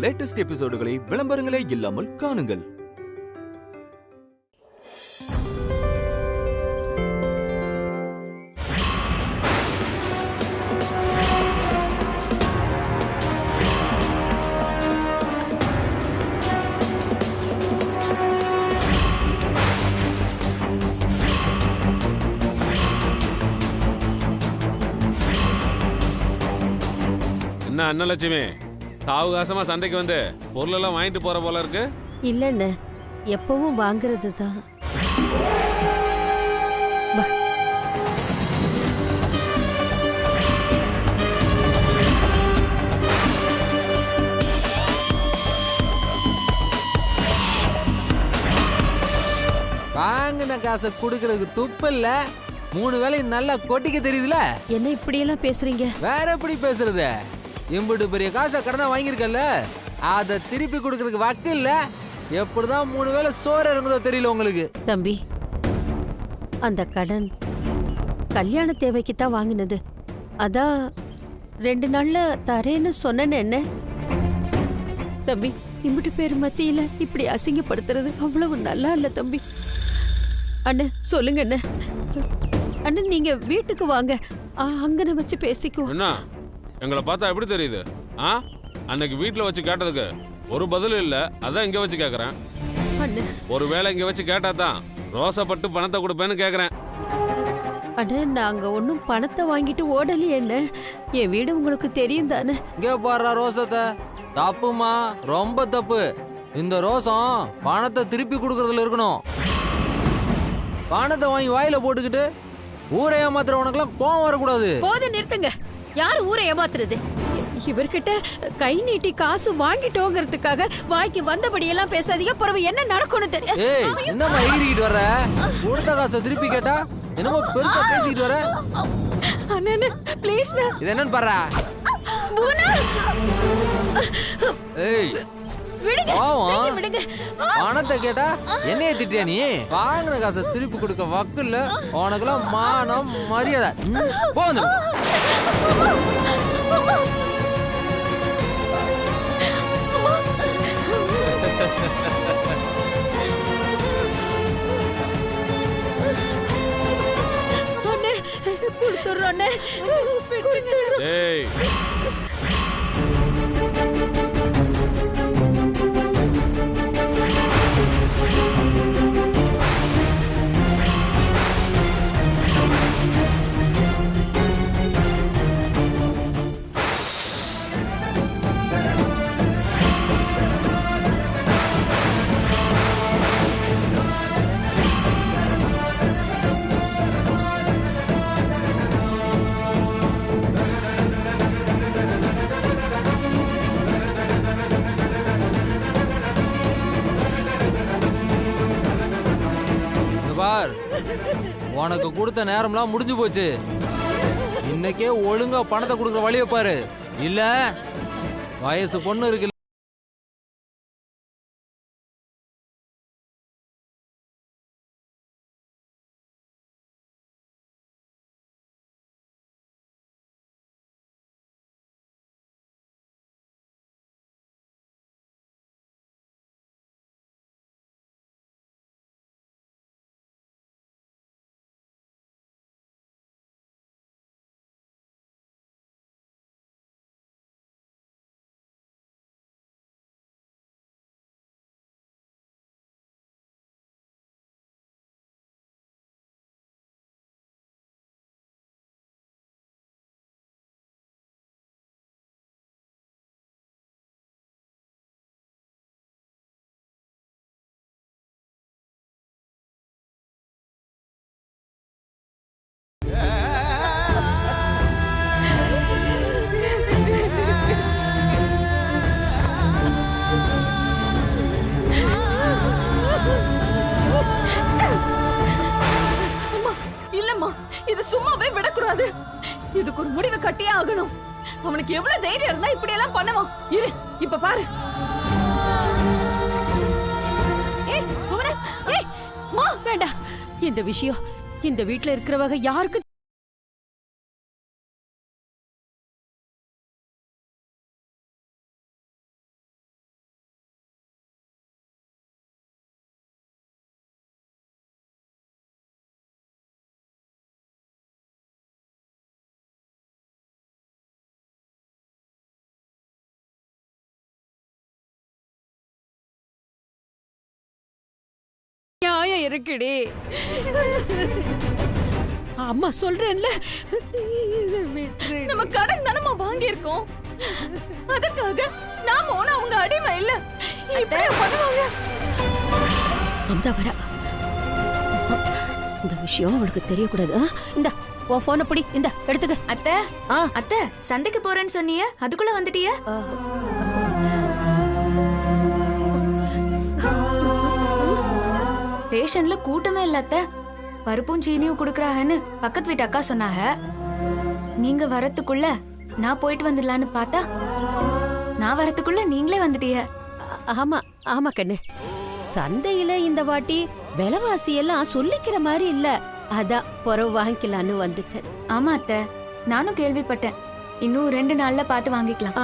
Latest எபிசோடுகளை விளம்பரங்களே இல்லாமல் காணுங்கள். என்ன அன்னலட்சுமி, சாவகாசமா சந்தைக்கு வந்து பொருள் எல்லாம் வாங்கிட்டு போற போல இருக்கு. இல்லன்னு எப்பவும் வாங்குறது தான். வாங்கின காசை குடுக்கறதுக்கு துப்பு இல்ல. 3 வேளையும் நல்லா கொட்டிக்க தெரியுதுல. என்ன இப்படி எல்லாம் பேசுறீங்க? வேற எப்படி பேசுறது? இம்புட்டு பெரிய காசை கடனை வாங்கியிருக்கல, அதை திருப்பி கொடுக்கறதுக்கு வக்கு இல்ல. எப்படிதான் 3 வேளை சோறு இறங்குதோ தெரியல உங்களுக்கு. தம்பி, அந்த கடன் கல்யாண தேவைக்கு தான் வாங்கினது. அதான் 2 நாள்ல தரேன்னு சொன்னேன்னு என்ன தம்பி? இம்பிட்டு பேர் மத்தியில இப்படி அசிங்கப்படுத்துறது அவ்வளவு நல்லா இல்ல தம்பி. அண்ணன் சொல்லுங்க அண்ணன். அண்ணன் நீங்க வீட்டுக்கு வாங்க, அங்கன வச்சு பேசிக்குவோம். என்ன எங்களை பார்த்தா எப்படி தெரியுது? அன்னைக்கு வீட்டுல வச்சு கேட்டதுக்கு ஒரு பதில் இல்ல, அதான் இங்க வச்சு கேக்குறேன். ஒருவேளை இங்க வச்சு கேட்டா தான் ரோசப்பட்டு பணத்தை கொடுப்பேன்னு கேக்குறேன். அண்ணே, நாங்க ஒன்னும் பணத்தை வாங்கிட்டு ஓடலையே. என்ன என் வீடு உங்களுக்கு தெரியும் தானே? இங்க பாடுற ரோசத்தை தப்புமா, ரொம்ப தப்பு. இந்த ரோசம் பணத்தை திருப்பி கொடுக்கறதுல இருக்கணும். பணத்தை வாங்கி வாயில போட்டுக்கிட்டு ஊரை ஏமாத்துறவனுக்கெல்லாம் கோவம் வரக்கூடாது. போத நிறுத்துங்க. யாரு ஊரை ஏமாத்துறது? இவர்கிட்ட கை நீட்டி காசு வாங்கிட்டோங்கிறதுக்காக வாய்க்கு வந்தபடியெல்லாம் பேசாதீங்க. பிறகு என்ன நடக்கணும் தெரியும். ஏய், என்னம்மா எகிரிக்கிட்டு வர? கொடுத்த காசை திருப்பி கேட்டா என்னமோ பெருசா பேசிக்கிட்டு வர. அண்ணே ப்ளீஸ். இது என்னன்னு பாரு. ஏய் விடுங்க, விடுங்க. பணத்தை கேட்டா என்னைய திட்டியா நீ? வாங்கின காசை திருப்பி கொடுக்க வக்குல்ல. உனக்கெல்லாம் மானம் மரியாதை போதும். கொடுத்துடுறோம். உனக்கு கொடுத்த நேரம்லாம் முடிஞ்சு போச்சு. இன்னைக்கே ஒழுங்கா பணத்தை கொடுக்குற வழியை பாரு. இல்ல வயசு பொண்ணு இருக்கு. இதுக்கு ஒரு முடிவு கட்டியே ஆகணும். அவனுக்கு எவ்வளவு தைரியம் இருந்தா இப்படி எல்லாம் பண்ணுவான்? இரு, இப்ப பாரு. வேண்டாம். இந்த விஷயம் இந்த வீட்டுல இருக்கிறவங்க யாருக்கு இருக்குடி. அம்மா சொல்றேன்ல, இதை விட்டுடு. நம்ம கடன் தானமா வாங்கியிருக்கோம். அதுக்காக நாம ஒண்ணு அவங்க அடிமை இல்ல. இப்படியே பண்ணுவாங்க. அந்த வர இந்த விஷயம் அவளுக்கு தெரியக்கூடாது. இந்த உன் போனை பிடி, இந்த எடுத்துக்க. அத்தை, அத்தை சந்தைக்கு போறேன்னு சொன்னீங்க, அதுக்குள்ள வந்துட்டிய? ரேஷன்ல கூட்டமே இல்ல அத்தை. பருப்பும் சீனியும் குடுக்கறாங்கன்னு பக்கத்து வீட்டு அக்கா சொன்னாங்க. நீங்க வரத்துக்குள்ள நான் போயிட்டு வந்துடலான்னு பார்த்தா நான் வரத்துக்குள்ள நீங்களே வந்துட்டீங்க. ஆமா ஆமா கண்ணு, சந்தையில இந்த வாட்டி விலைவாசி எல்லாம் சொல்லிக்கிற மாதிரி இல்ல. அதான் பொறவு வாங்கிக்கலான்னு வந்துட்டேன். ஆமா அத்தை, நானும் கேள்விப்பட்டேன். இன்னும் 2 நாள்ல பார்த்து வாங்கிக்கலாம்.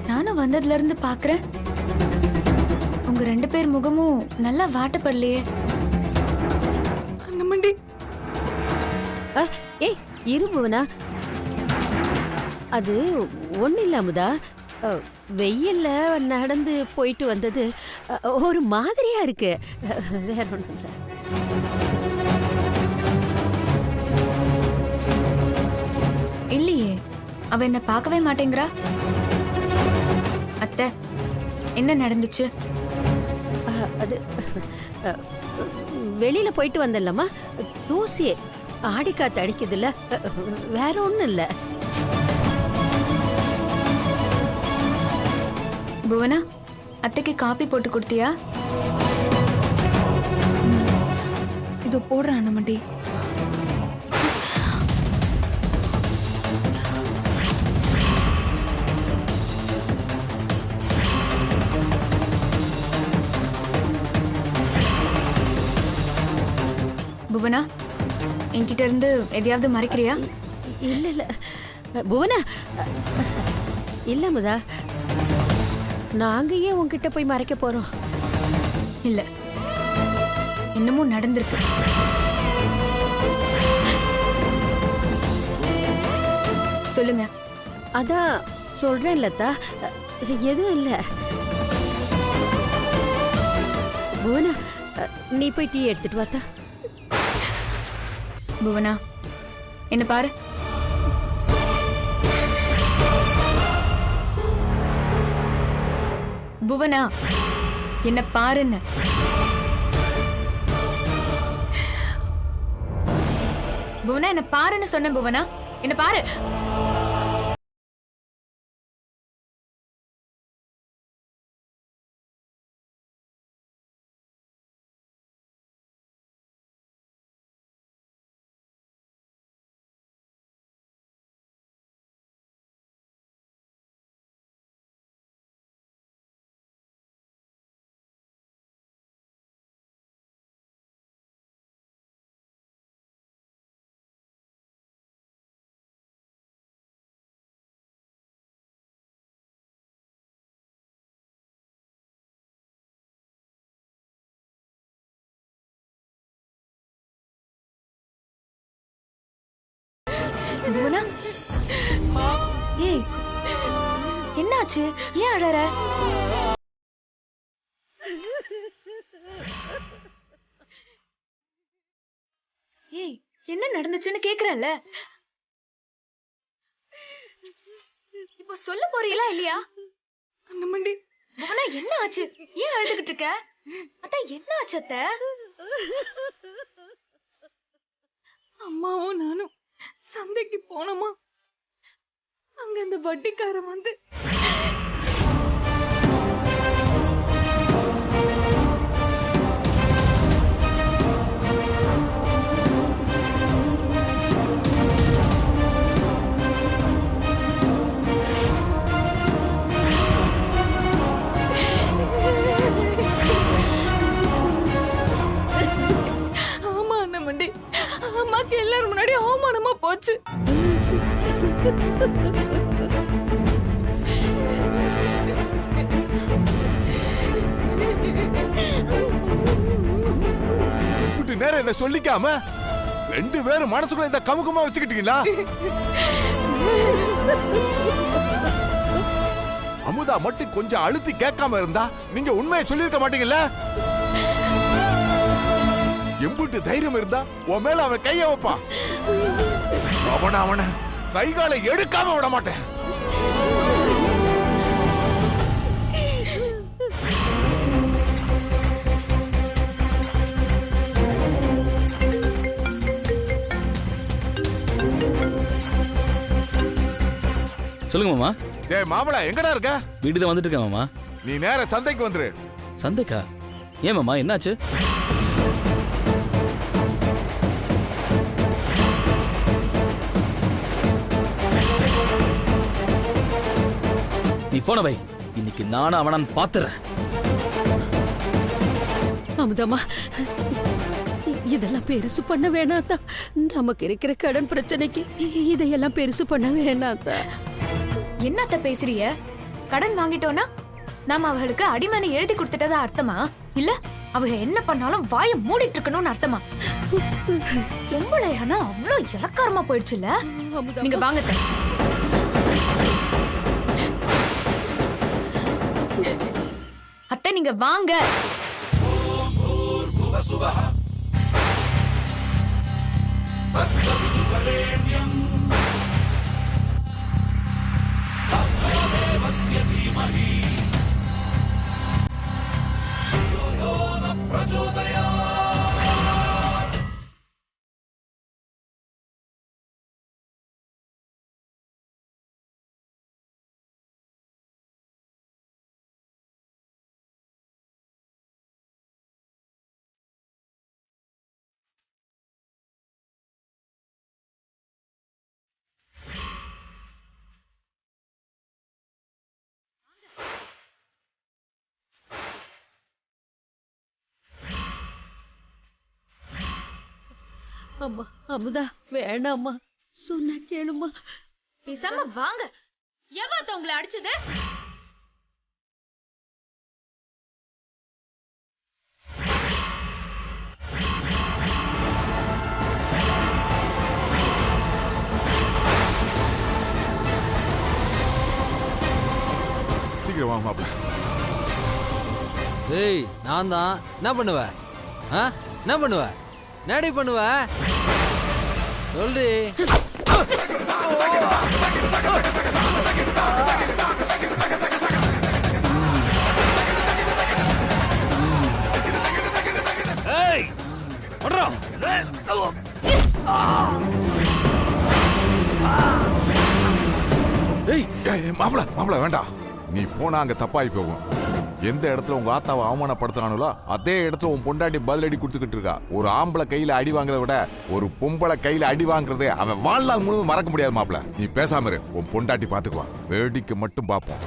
நானும் வந்ததுல இருந்து பாக்குறேன், உங்க 2 பேர் முகமும் நல்லா வாட்டப்படலையே. அண்ணமண்டி, ஏய் இருபுவனா, அது ஒண்ணு இல்லாமதா, வெயில்ல நடந்து போயிட்டு வந்தது ஒரு மாதிரியா இருக்கு. வேற ஒண்ணும் இல்ல. இல்லையே, அவ என்ன பார்க்கவே மாட்டேங்கிறா. அத்தை, என்ன நடந்துச்சு? அது வெளியில போயிட்டு வந்தல்லம்மா, தூசி ஆடிக்காத்து அடிக்குதுல்ல, வேற ஒண்ணும் இல்ல. புவனா, அத்தைக்கு காப்பி போட்டு கொடுத்தியா? இதோ போடுறேன் அண்ணமண்டி. புவனா, என்கிட்ட இருந்து எதையாவது மறைக்கிறியா? இல்ல இல்ல புவனா, இல்ல முதா, நாங்க ஏன் உன்கிட்ட போய் மறைக்க போறோம்? இல்ல, என்னமோ நடந்திருக்கு. சொல்லுங்க. அதான் சொல்றேன் லதா, எதுவும் இல்ல. புவனா, நீ போய் டீ எடுத்துட்டு வாத்தா. புவனா, என்ன பாரு. புவனா, என்ன பாருன்னு. புவனா, என்ன பாருன்னு சொன்னேன். புவனா, என்ன பாரு. புவனா, ஏய், என்னாச்சு? ஏன் அழற? ஏய், என்ன நடந்துச்சுன்னு கேக்குறேன்ல. இப்போ சொல்ல போறீங்களா இல்லையா? அண்ணமண்டி, புவனா, என்ன ஆச்சு? ஏன் அழுதுகிட்டு இருக்க? அத்தா, என்ன ஆச்சு அத்தை? அம்மாவும் நானும் சந்தைக்கு போனோமா, அங்க அந்த வட்டிக்காரன் வந்து ஆமா அண்ணமண்டி, அம்மாக்கு எல்லாரும் முன்னாடி அவமானமா போச்சு. நேருக்கு நேரம் இதை சொல்லிக்காம 2 பேரும் மனசுக்குள்ள இதை கமுகமா வச்சுக்கிட்டீங்களா? அமுதா மட்டும் கொஞ்சம் அழுத்தி கேட்காம இருந்தா நீங்க உண்மையை சொல்லிருக்க மாட்டீங்கல்ல? எம்புட்டு தைரியம் இருந்தா உன் மேல அவன் கைய வைப்பான். அவனை கைகாலை எடுக்காம விட மாட்டேன். சொல்லுங்க மாமா. டேய் மாமளா, எங்கடா இருக்க? வீட்டுக்கு தான் வந்துட்டு இருக்கேன் மாமா. நீ நேரா சந்தைக்கு வந்துரு. சந்தைக்கா? ஏன் மாமா, என்னாச்சு? நீ போன வை, இன்னைக்கு நானும் அவனான் பாத்துறேன். அமுதம்மா, இதெல்லாம் பெருசு பண்ண வேணாத்தா. நமக்கு இருக்கிற கடன் பிரச்சனைக்கு இதையெல்லாம் பெருசு பண்ண வேணாத்தா. என்னத்த பேசுறிய? கடன் வாங்கிட்டோம்னா நாம அவங்களுக்கு அடிமனை எழுதி கொடுத்துட்டதா அர்த்தமா? இல்ல அவங்க என்ன பண்ணாலும் வாய மூடிட்டு இருக்கணும்னு அர்த்தமா? பொம்பளையானா அவ்வளவு இலக்காரமா போயிடுச்சுல்ல. நீங்க வாங்கத்த. அத்தை நீங்க வாங்க. அம்மா அமுதா, வேணாம்மா, சொன்ன கேளுமா. பேசாம வாங்க. எவ்வளவு உங்களை அடிச்சது? சீக்கிரம் வா மாப்ள. ஏய், நான் தான். என்ன பண்ணுவ? என்ன பண்ணுவ? நடி பண்ணுவ சொல்லு. மாப்ள வேண்டாம். நீ போனா அங்க தப்பாயி போகும். எந்த இடத்துல உங்க ஆத்தாவை அவமானப்படுத்தினானோ அதே இடத்துல உன் பொண்டாட்டி பதிலடி கொடுத்துக்கிட்டு இருக்கா. ஒரு ஆம்பளை கையில அடி வாங்குறத விட ஒரு பொம்பளை கையில அடி வாங்குறதே அவன் வாழ்நாள் முழுவதும் மறக்க முடியாது மாப்ள. நீ பேசாம இரு, உன் பொண்டாட்டி பாத்துக்குவா. வேடிக்கை மட்டும் பாப்போம்.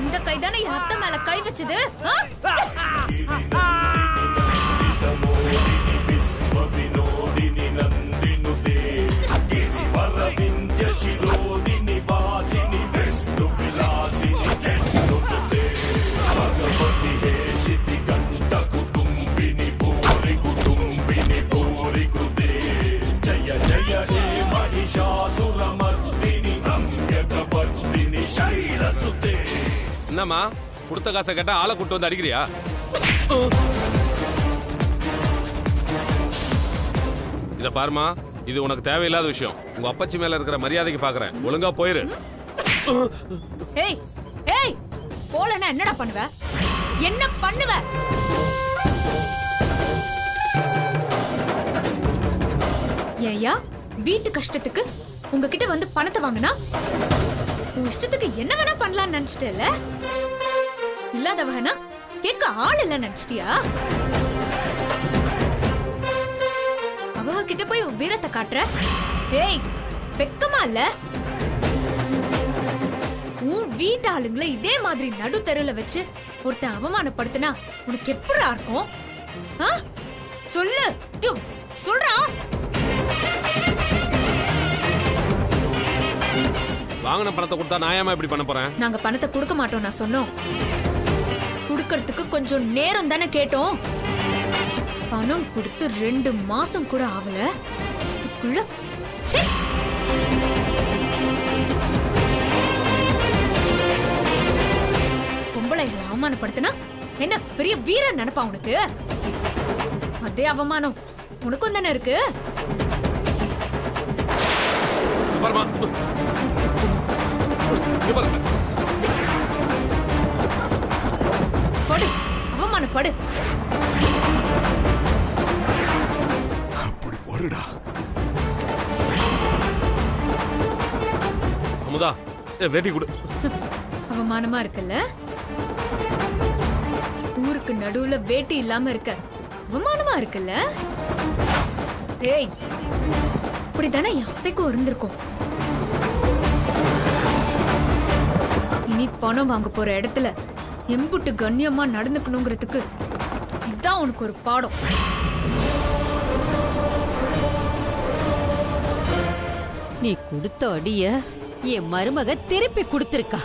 இந்த கைதானே என் அத்தை மேல கை வச்சது. என்னம்மா, கொடுத்த காசை கேட்டா ஆளை கூட்டு வந்து அடிக்கிறியா? இத பாருமா, இது உனக்கு தேவையில்லாத விஷயம். உங்க அப்பச்சி மேல இருக்கிற மரியாதைக்கு பாக்குறேன். ஒழுங்கா போயிரு. ஏய் ஏய், போலனா என்னடா பண்ணுவ? என்ன பண்ணுவ? ஏயா, வீட்டு கஷ்டத்துக்கு உங்ககிட்ட வந்து பணத்தை வாங்கினா உன் இஷ்டத்துக்கு என்ன வேணா பண்ணலாம்னு நினைச்சிட்டேல? இல்லாதவனா கேட்க ஆள் இல்ல நினைச்சிட்டியா? அவங்க கிட்ட போய் வீரத்தை காட்டுற? ஏய், வெக்கமா இல்ல? உன் வீட்டு ஆளுங்களை இதே மாதிரி நடு தெருல வச்சு ஒருத்தன் அவமானப்படுத்தினா உனக்கு எப்படிடா இருக்கும்? சொல்லு, சொல்றா. வாங்கின பணத்தை கொடுத்தா நான் ஏமா இப்படி பண்ண போறேன்? நாங்க பணத்தை கொடுக்க மாட்டோம் நான் சொன்னோம். கொடுக்கறதுக்கு கொஞ்சம் நேரம் தானே கேட்டோம். பணம் கொடுத்து 2 மாசம் கூட ஆகல. அதுக்குள்ள ச்சே! பொம்பளைகளை அவமானப்படுத்தினா என்ன பெரிய வீரன் நினைப்பா உனக்கு? அதே அவமானம் உனக்கும் தானே இருக்கு. பாருமா, படு, அவமானப்படு. அப்படி போடுடா. அமுதா, வேட்டி கொடு. அவமானமா இருக்குல்ல? ஊருக்கு நடுவுல வேட்டி இல்லாம இருக்க அவமானமா இருக்குல்ல? ஏய், இப்படித்தானே யாத்தைக்கும் இருந்திருக்கும். இனி பணம் வாங்க போற இடத்துல எம்புட்டு கண்ணியமா நடந்துக்கணுங்கிறதுக்கு இதான் உனக்கு ஒரு பாடம். நீ கொடுத்த அடிய என் மருமக திருப்பி கொடுத்திருக்கா.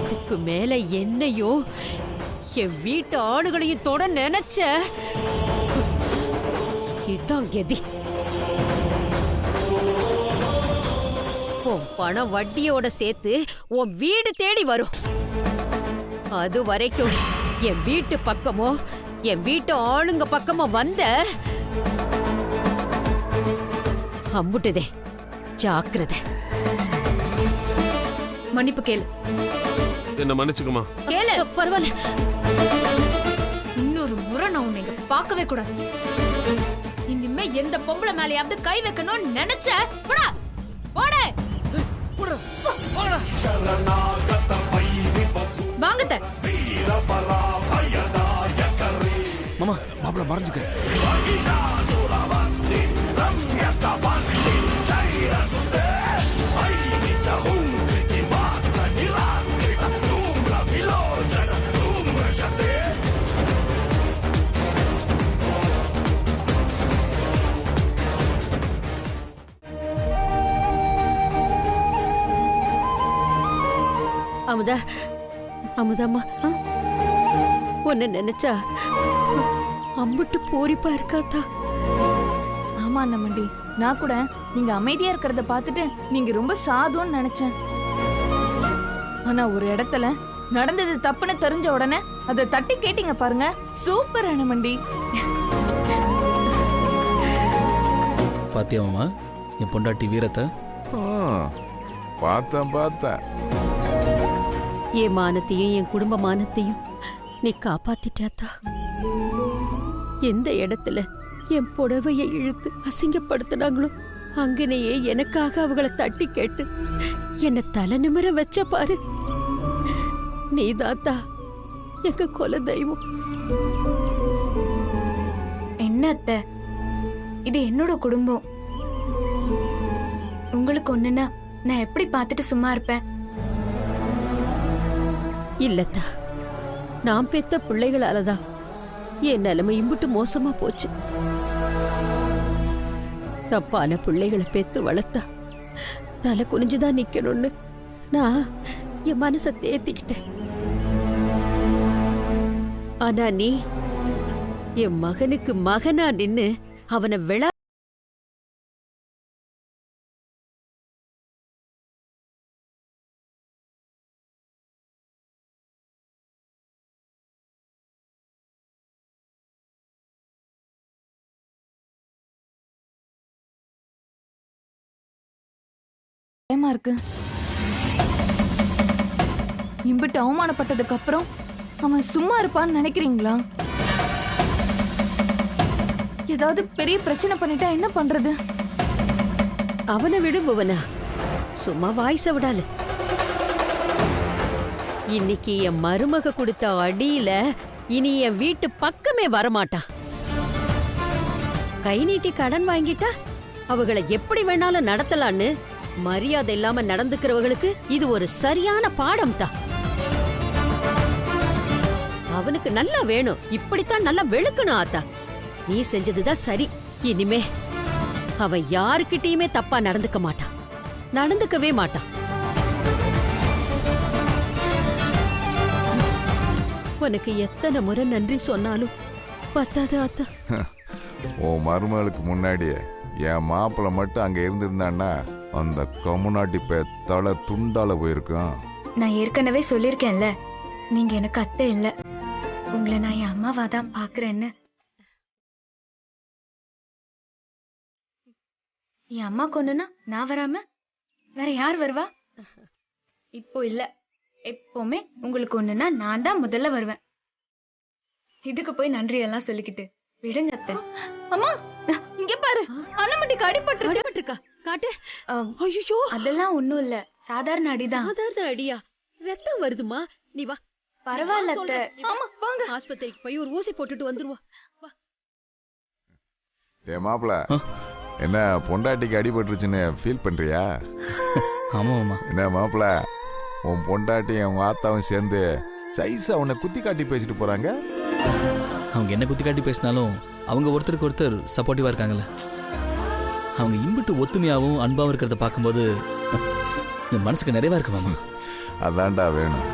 இதுக்கு மேல என்னையோ என் வீட்டு ஆளுகளையும் தொட நினைச்ச இதான் கதி. உன் பணம் வட்டியோட சேர்த்து உன் வீடு தேடி வரும். அது வரைக்கும் என் வீட்டு பக்கமோ என் வீட்டு ஆளுங்க பக்கமோ வந்த அம்புட்டுதே, ஜாக்கிரதை. மன்னிப்பு கேளு. என்ன மன்னிச்சுக்குமா. கேளு. பரவாயில்ல. இன்னொரு முறை நான் உன்னை இங்க பார்க்கவே கூடாது. இனிமே எந்த பொம்பளை மேலயாவது கை வைக்கணும்னு நினைச்ச போடா, போடே. வாங்கத்த மாமா மாப்பிள மறைஞ்சுக்க. அமுதா, அமுதாம்மா, உன்னை நினைச்சா அம்புட்டு பூரிப்பா இருக்காத்தா. ஆமா அண்ணாமண்டி, நான் கூட நீங்க அமைதியா இருக்கிறத பார்த்துட்டு நீங்க ரொம்ப சாதுன்னு நினைச்சேன். ஆனா ஒரு இடத்துல நடந்தது தப்புன்னு தெரிஞ்ச உடனே அதை தட்டி கேட்டீங்க பாருங்க. சூப்பர் அண்ணாமண்டி. பாத்தியா மாமா என் பொண்டாட்டி வீரத்தை? பார்த்தேன். என் மானத்தையும் என் குடும்ப மானத்தையும் நீ காப்பாத்திட்டாத்தா. எந்த இடத்துல என் புடவையை இழுத்து அசிங்கப்படுத்தினாங்களோ அங்கனையே எனக்காக அவங்கள தட்டி கேட்டு என்ன தலை நிமிர வச்ச பாரு. நீதாத்தா எங்க குல தெய்வம். என்ன அத்தை, இது என்னோட குடும்பம். உங்களுக்கு ஒண்ணுன்னா நான் எப்படி பார்த்துட்டு சும்மா இருப்பேன்? இல்லத்தா, நான் பெத்த பிள்ளைகளாலதான் என் நிலைமை இம்புட்டு மோசமா போச்சு. தப்பான பிள்ளைகளை பெத்து வளர்த்தா தலை குனிஞ்சுதான் நிக்கணும்னு நான் என் மனசை தேத்திக்கிட்டேன். ஆனா நீ என் மகனுக்கு மகனா நின்னு அவனை விழா பயமா இருக்கு. இம்பிட்டு அவமானப்பட்டதுக்கு அப்புறம் அவன் சும்மா இருப்பான்னு நினைக்கிறீங்களா? ஏதாவது பெரிய பிரச்சனை பண்ணிட்டா என்ன பண்றது? அவனை விடுபவனா சும்மா வாய்ஸ விடால. இன்னைக்கு என் மருமக கொடுத்த அடியில இனி என் வீட்டு பக்கமே வரமாட்டான். கை நீட்டி கடன் வாங்கிட்டா அவகளை எப்படி வேணாலும் நடத்தலான்னு மரியாதை இல்லாம நடந்துக்கிறவங்களுக்கு இது ஒரு சரியான பாடம் தான். அவனுக்கு நல்லா வேணும், இப்படித்தான் நல்லா வெளுக்கணும். ஆத்தா, நீ செஞ்சதுதான் சரி. இனிமே அவன் யாருக்கிட்டயுமே தப்பா நடந்துக்க மாட்டான். நடந்துக்கவே மாட்டான். உனக்கு எத்தனை முறை நன்றி சொன்னாலும் பத்தாது அத்தா. உன் மருமகளுக்கு முன்னாடியே என் மாப்பிள்ள மட்டும் அங்க இருந்திருந்தான்னா அந்த கம்முனாட்டி தலை துண்டால போயிருக்கும். நான் ஏற்கனவே சொல்லியிருக்கேன்ல, நீங்க எனக்கு அத்தை இல்ல, உங்களை நான் என் அம்மாவா தான் பாக்குறேன்னு. என் அம்மா கொண்டுனா நான் வராம வேற யார் வருவா? இப்போ இல்ல, எப்பவுமே உங்களுக்கு ஒண்ணுன்னா நான் தான் முதல்ல வருவேன். இதுக்கு போய் நன்றி எல்லாம் சொல்லிக்கிட்டு விடுங்க அத்தை. அம்மா இங்க பாரு, அண்ணமட்டிக்கு அடிபட்டிருக்கா. காட்டு. ஐயோ, அதெல்லாம் ஒண்ணும் இல்ல, சாதாரண அடிதான். சாதாரண அடியா? ரத்தம் வருதுமா? நீ வா. பரவாயில்ல அத்தை. ஆமா வாங்க, ஆஸ்பத்திரிக்கு போய் ஒரு ஊசி போட்டுட்டு வந்துருவா. ஏ மாப்பிள்ள, என்ன பொண்டாட்டிக்கு அடிபட்டுருச்சுன்னு ஃபீல் பண்றியா? ஆமா மாமா. என்ன மாப்பிள்ள, உன் பொண்டாட்டியும் உன் ஆத்தாவும் சேர்ந்து சைஸா உன்னை குத்தி காட்டி பேசிட்டு போறாங்க. அவங்க என்ன குத்தி காட்டி பேசினாலும் அவங்க ஒருத்தருக்கு ஒருத்தர் சப்போர்ட்டிவா இருக்காங்கல்ல. அவங்க இம்பிட்டு ஒத்துமையாகவும் அன்பாவும் இருக்கிறத பார்க்கும்போது இந்த மனசுக்கு நிறைவா இருக்கு மாமா. அதான்டா வேணும்.